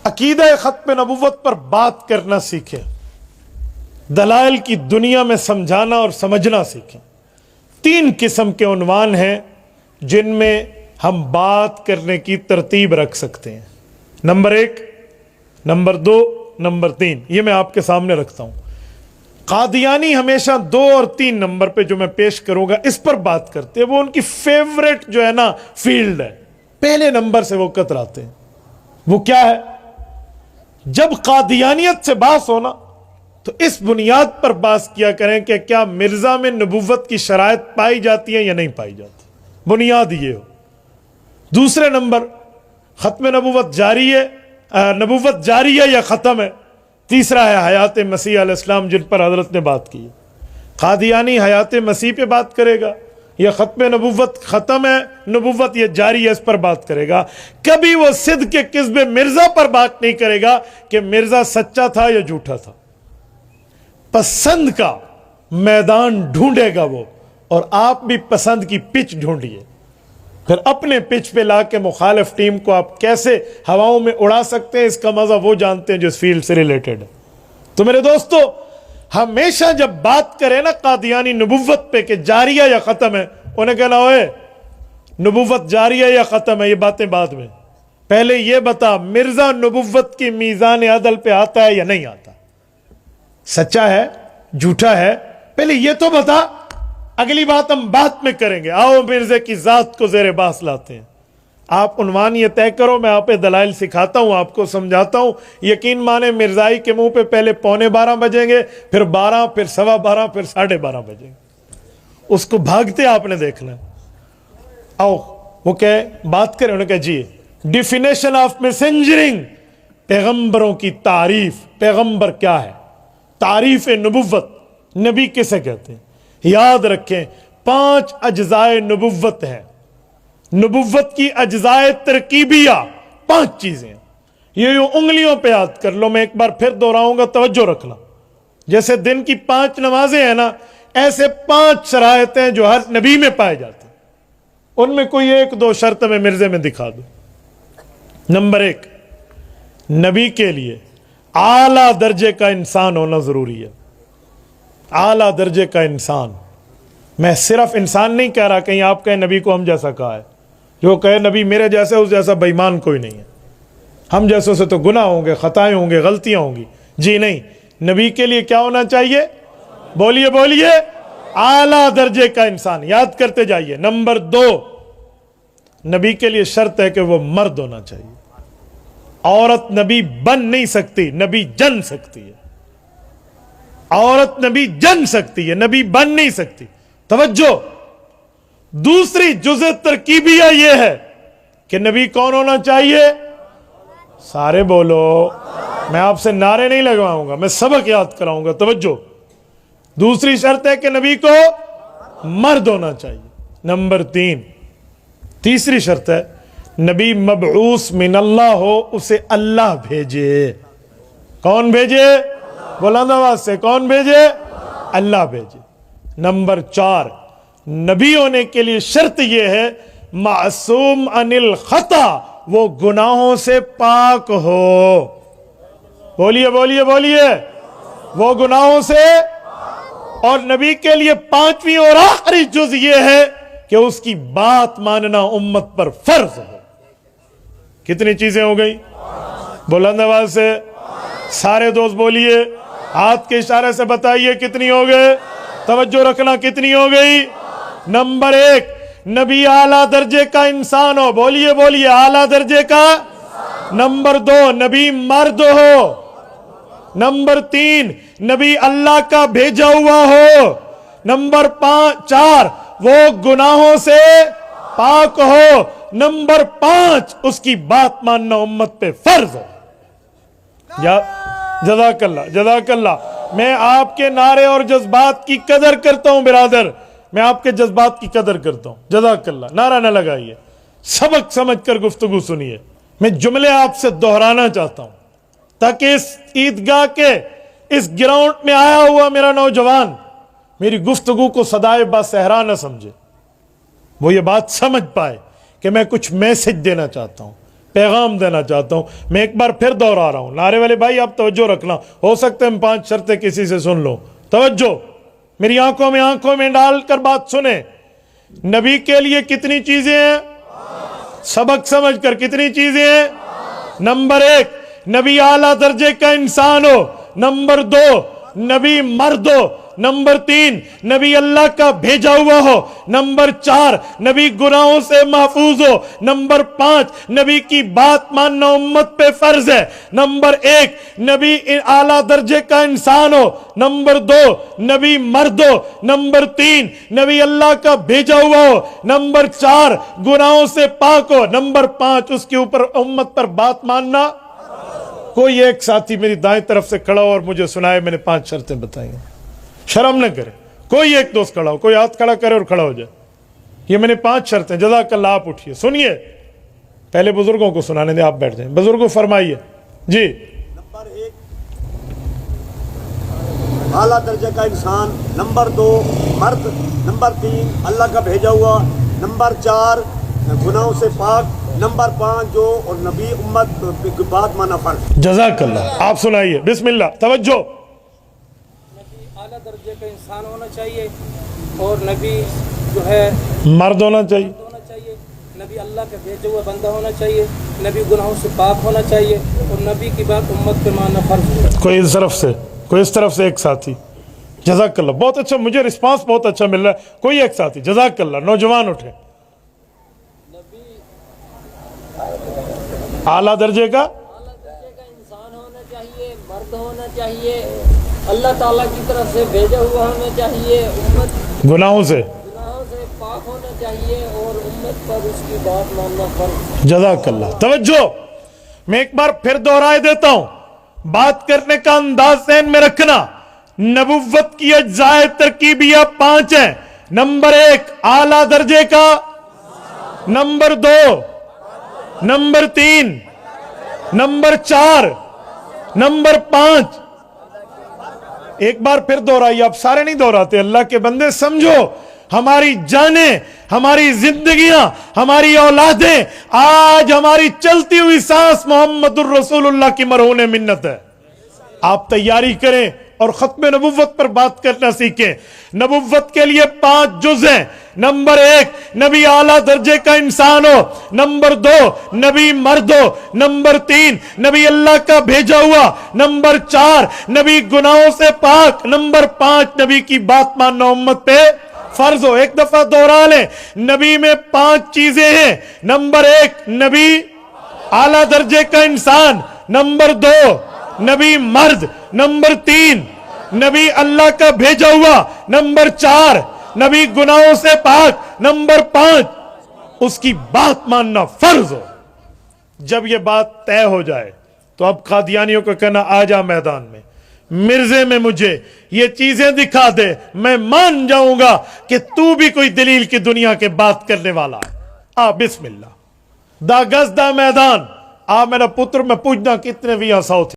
عقیدہ ختم نبوت پر بات کرنا سیکھیں، دلائل کی دنیا میں سمجھانا اور سمجھنا سیکھیں۔ 3 قسم کے عنوان ہیں جن میں ہم بات کرنے کی ترتیب رکھ سکتے ہیں، نمبر 1، نمبر 2، نمبر 3، یہ میں آپ کے سامنے رکھتا ہوں۔ قادیانی ہمیشہ 2 اور 3 نمبر پہ جو میں پیش کروں گا اس پر بات کرتے ہیں، وہ ان کی فیوریٹ جو ہے نا فیلڈ ہے، پہلے نمبر سے وہ کتراتے ہیں۔ وہ کیا ہے؟ جب قادیانیت سے بحث ہونا تو اس بنیاد پر بحث کیا کریں کہ کیا مرزا میں نبوت کی شرائط پائی جاتی ہیں یا نہیں پائی جاتی، بنیاد یہ ہو۔ دوسرے نمبر، ختم نبوت جاری ہے، نبوت جاری ہے یا ختم ہے۔ تیسرا ہے حیات مسیح علیہ السلام، جن پر حضرت نے بات کی ہے۔ قادیانی حیات مسیح پہ بات کرے گا، یا ختم نبوت ختم ہے، نبوت یہ جاری ہے، اس پر بات کرے گا۔ کبھی وہ صدق کے کذب مرزا پر بات نہیں کرے گا کہ مرزا سچا تھا یا جھوٹا تھا۔ پسند کا میدان ڈھونڈے گا وہ، اور آپ بھی پسند کی پچ ڈھونڈیے، پھر اپنے پچ پہ لا کے مخالف ٹیم کو آپ کیسے ہواؤں میں اڑا سکتے ہیں، اس کا مزہ وہ جانتے ہیں جو اس فیلڈ سے ریلیٹڈ ہے۔ تو میرے دوستو، ہمیشہ جب بات کرے نا قادیانی نبوت پہ کہ جاری ہے یا ختم ہے، انہیں کہنا ہوئے نبوت جاری ہے یا ختم ہے، یہ باتیں بعد میں، پہلے یہ بتا مرزا نبوت کی میزان عدل پہ آتا ہے یا نہیں آتا، سچا ہے جھوٹا ہے، پہلے یہ تو بتا، اگلی بات ہم بات میں کریں گے۔ آؤ مرزا کی ذات کو زیر بحث لاتے ہیں۔ آپ عنوان یہ طے کرو، میں آپ دلائل سکھاتا ہوں، آپ کو سمجھاتا ہوں۔ یقین مانے مرزائی کے منہ پہ پہلے 11:45 بجیں گے، پھر 12، پھر 12:15، پھر 12:30 بجیں گے، اس کو بھاگتے آپ نے دیکھنا۔ آؤ وہ کہ بات کریں، انہوں نے کہا جی ڈیفینیشن آف میسنجرنگ، پیغمبروں کی تعریف، پیغمبر کیا ہے، تعریف نبوت، نبی کسے کہتے ہیں؟ یاد رکھیں 5 اجزاء نبوت ہیں، نبوت کی اجزاء ترکیبیہ 5 چیزیں ہیں، یہ یوں انگلیوں پہ یاد کر لو۔ میں ایک بار پھر دہراؤں گا، توجہ رکھنا۔ جیسے دن کی 5 نمازیں ہیں نا، ایسے 5 شرائط ہیں جو ہر نبی میں پائے جاتے ہیں، ان میں کوئی 1-2 شرط میں مرزے میں دکھا دو۔ نمبر 1، نبی کے لیے اعلیٰ درجے کا انسان ہونا ضروری ہے، اعلیٰ درجے کا انسان۔ میں صرف انسان نہیں کہہ رہا، کہیں آپ کہیں نبی کو ہم جیسا کہا ہے، جو کہے نبی میرے جیسے، اس جیسا بے ایمان کوئی نہیں ہے۔ ہم جیسوں سے تو گناہ ہوں گے، خطائیں ہوں گے، غلطیاں ہوں گی، جی نہیں۔ نبی کے لیے کیا ہونا چاہیے؟ بولیے بولیے، اعلیٰ درجے کا انسان، یاد کرتے جائیے۔ نمبر 2، نبی کے لیے شرط ہے کہ وہ مرد ہونا چاہیے، عورت نبی بن نہیں سکتی، نبی جن سکتی ہے۔ عورت نبی جن سکتی ہے، نبی بن نہیں سکتی۔ توجہ، دوسری جزء ترکیبیہ یہ ہے کہ نبی کون ہونا چاہیے؟ سارے بولو، میں آپ سے نعرے نہیں لگواؤں گا، میں سبق یاد کراؤں گا۔ توجہ، دوسری شرط ہے کہ نبی کو مرد ہونا چاہیے۔ نمبر 3، تیسری شرط ہے نبی مبعوث من اللہ ہو، اسے اللہ بھیجے۔ کون بھیجے؟ بلند آواز سے، کون بھیجے؟ اللہ بھیجے۔ نمبر 4، نبی ہونے کے لیے شرط یہ ہے معصوم عن الخطا، وہ گناہوں سے پاک ہو۔ بولیے بولیے بولیے، وہ گناہوں سے۔ اور نبی کے لیے 5ویں اور آخری جز یہ ہے کہ اس کی بات ماننا امت پر فرض ہے۔ کتنی چیزیں ہو گئی؟ بلند آواز سے سارے دوست بولیے، ہاتھ کے اشارے سے بتائیے کتنی ہو گئے، توجہ رکھنا، کتنی ہو گئی؟ نمبر 1، نبی اعلیٰ درجے کا انسان ہو، بولیے بولیے، اعلیٰ درجے کا۔ نمبر 2، نبی مرد ہو۔ نمبر 3، نبی اللہ کا بھیجا ہوا ہو۔ نمبر 4، وہ گناہوں سے پاک ہو۔ نمبر 5، اس کی بات ماننا امت پہ فرض ہے۔ جزاک اللہ، جزاک اللہ۔ میں آپ کے نعرے اور جذبات کی قدر کرتا ہوں برادر، میں آپ کے جذبات کی قدر کرتا ہوں، جزاک اللہ۔ نعرہ نہ لگائیے، سبق سمجھ کر گفتگو سنیے۔ میں جملے آپ سے دہرانا چاہتا ہوں تاکہ اس عیدگاہ کے اس گراؤنڈ میں آیا ہوا میرا نوجوان میری گفتگو کو صدائے با صحرا نہ سمجھے، وہ یہ بات سمجھ پائے کہ میں کچھ میسج دینا چاہتا ہوں۔ پیغام دینا چاہتا ہوں. میں ایک بار پھر دوہرا رہا ہوں. نعرے والے بھائی آپ توجہ رکھنا, ہو سکتا ہے ہم 5 شرطیں کسی سے سن لو. توجہ, میری آنکھوں میں ڈال کر بات سنیں. نبی کے لیے کتنی چیزیں ہیں؟ سبق سمجھ کر, کتنی چیزیں ہیں؟ نمبر 1, نبی اعلیٰ درجے کا انسان ہو. نمبر 2, نبی مرد ہو. نمبر 3, نبی اللہ کا بھیجا ہوا ہو. نمبر 4, نبی گناہوں سے محفوظ ہو. نمبر 5, نبی کی بات ماننا امت پہ فرض ہے. نمبر 1, نبی اعلیٰ درجے کا انسان ہو. نمبر 2, نبی مرد ہو. نمبر 3, نبی اللہ کا بھیجا ہوا ہو. نمبر 4, گناہوں سے پاک ہو. نمبر 5, اس کے اوپر امت پر بات ماننا. کوئی ایک ساتھی میری دائیں طرف سے کھڑا ہو اور مجھے سنائے میں نے 5 شرطیں بتائی ہیں. شرم نہ کرے. کوئی ایک دوست کھڑا ہو, کوئی ہاتھ کھڑا کرے اور کھڑا ہو جائے. یہ میں نے 5 شرطیں. جزاک اللہ, آپ اٹھیے سنیے. پہلے بزرگوں کو سنانے دیں, آپ بیٹھ جائیں. بزرگوں فرمائیے جی. نمبر 1, اعلیٰ درجے کا انسان. نمبر 2, مرد. نمبر 3, اللہ کا بھیجا ہوا. نمبر 4, گناہوں سے پاک. نمبر 5, جو اور نبی امت کی بات مانا فرض. جزاک اللہ, آپ سنائیے. بسم اللہ, توجہ. نبی اعلیٰ درجے کا انسان ہونا چاہیے, اور نبی جو ہے مرد ہونا چاہیے. ہونا چاہیے. نبی اللہ کا بھیجا ہوا بندہ ہونا چاہیے. نبی گناہوں سے پاک ہونا چاہیے, اور نبی کی بات امت پہ ماننا فرض ہے. کوئی اس طرف سے, کوئی اس طرف سے ایک ساتھی. جزاک اللہ, بہت اچھا, مجھے رسپانس بہت اچھا مل رہا ہے. کوئی ایک ساتھی. جزاک اللہ. نوجوان اٹھے. اعلیٰ درجے کا اعلیٰ درجے کا انسان ہونا چاہیے, مرد ہونا چاہیے, اللہ تعالیٰ کی طرف سے بھیجا ہوا ہونا چاہیے, امت گناہوں سے گناہوں سے پاک ہونا چاہیے, اور امت پر اس کی بات ماننا فرض. جزاک اللہ. توجہ, میں ایک بار پھر دوہرائے دیتا ہوں. بات کرنے کا انداز ذہن میں رکھنا. نبوت کی اجزائے ترکیبیہ 5 ہیں. نمبر 1, اعلیٰ درجے کا. Number 2, number 3, number 4, number 5. ایک بار پھر دوہرائیے, آپ سارے نہیں دوہراتے. اللہ کے بندے سمجھو, ہماری جانیں, ہماری زندگیاں, ہماری اولادیں, آج ہماری چلتی ہوئی سانس محمد الرسول اللہ کی مرہون منت ہے. آپ تیاری کریں اور ختم نبوت پر بات کرنا سیکھیں. نبوت کے لیے 5 جز ہیں. نمبر 1, نبی اعلیٰ درجے کا انسان ہو. نمبر 2, نبی مرد ہو. نمبر 3, نبی اللہ کا بھیجا ہوا. نمبر 4, نبی گناہوں سے پاک. نمبر 5, نبی کی بات ماننا امت پہ فرض ہو. ایک دفعہ دوہرا لیں. نبی میں 5 چیزیں ہیں. نمبر 1, نبی اعلیٰ درجے کا انسان. نمبر 2, نبی مرد. نمبر 3, نبی اللہ کا بھیجا ہوا. نمبر 4, نبی گناہوں سے پاک. نمبر 5, اس کی بات ماننا فرض ہو. جب یہ بات طے ہو جائے تو اب قادیانیوں کو کہنا, آ جا میدان میں, مرزے میں مجھے یہ چیزیں دکھا دے, میں مان جاؤں گا کہ تو بھی کوئی دلیل کی دنیا کے بات کرنے والا ہے. آ بسم اللہ, دا گز دا میدان. آ میرا پتر, میں پوچھنا کتنے بھی ایسا ہوتے